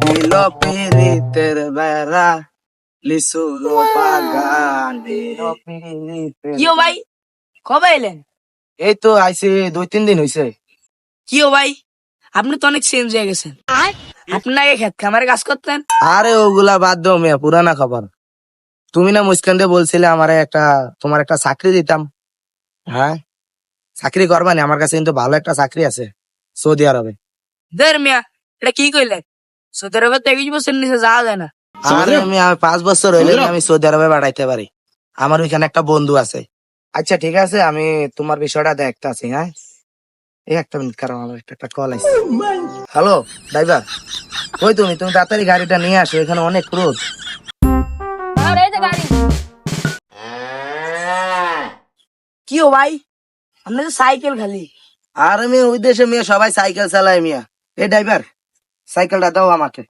দিল পিরিতের বেড়া লিসুর বাগানে। কিও ভাই কবে এলেন? এই তো আইসি 2-3 দিন হইছে। কিও ভাই আপনি তো অনেক চেঞ্জ হয়ে গেছেন। আপনি আগে খেত খামারে কাজ করতেন। আরে ওগুলা বাদ দাও মিয়া, পুরানা খবর। তুমি না মুস্কান দিয়ে বলছিলে তোমার একটা চাকরি দিতাম। হ্যাঁ, চাকরি করবানি? আমার কাছে কিন্তু ভালো একটা চাকরি আছে সৌদি আরবে। দের মিয়া এটা কি কইলেন? সৌদি আরবে তো 21 বছর নিচে যাওয়া যায় না। আরে আমি 5 বছর হইলে আমি সৌদি আরবে বাড়াইতে পারি। আমার ওইখানে একটা বন্ধু আছে। আচ্ছা ঠিক আছে, আমি তোমার বিষয়টা দেখতাছি। হ্যাঁ, এই একটা মিনিট, কারণ আমার একটা কল আছে। হ্যালো ড্রাইভার, কই তুমি? তুমি তাড়াতাড়ি গাড়িটা নিয়ে আসো, এখানে অনেক রোদ। আর এই যে গাড়ি। কিও ভাই আপনি তো সাইকেল খালি। আর আমি ওই দেশে মিয়া সবাই সাইকেল চালায় মিয়া। এই ড্রাইভার, সাইকেলটা দাও আমাকে।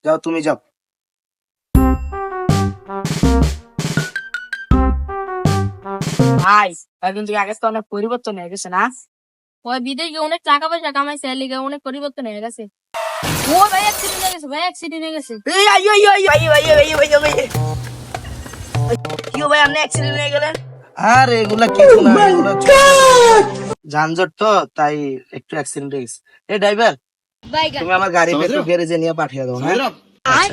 যাও, তুমি যাও। ভাই এখন থেকে আগে তো অনেক পরিবর্তন হয়ে গেছে না? ওই বিদেশে অনেক টাকা পয়সা কামাইছে, এর লিগে অনেক পরিবর্তন হয়ে গেছে। ও ভাই অ্যাক্সিডেন্ট হয়ে গেছে, ভাই অ্যাক্সিডেন্ট হয়ে গেছে। এই আইয়ো আইয়ো আইয়ো আইয়ো আইয়ো আইয়ো আইয়ো আইয়ো। কিও ভাই আপনি অ্যাক্সিডেন্ট হয়ে গেলেন? আর এগুলা কিছু না, এগুলা যানজট তো, তাই একটু অ্যাক্সিডেন্ট হয়ে গেছে। এই ড্রাইভার, বাইগা তুমি আমার গাড়িটা একটু গ্যারেজে নিয়ে পাঠিয়ে দাও। হ্যাঁ, আয়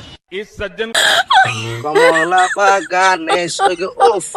কমলা বাগানে উফ।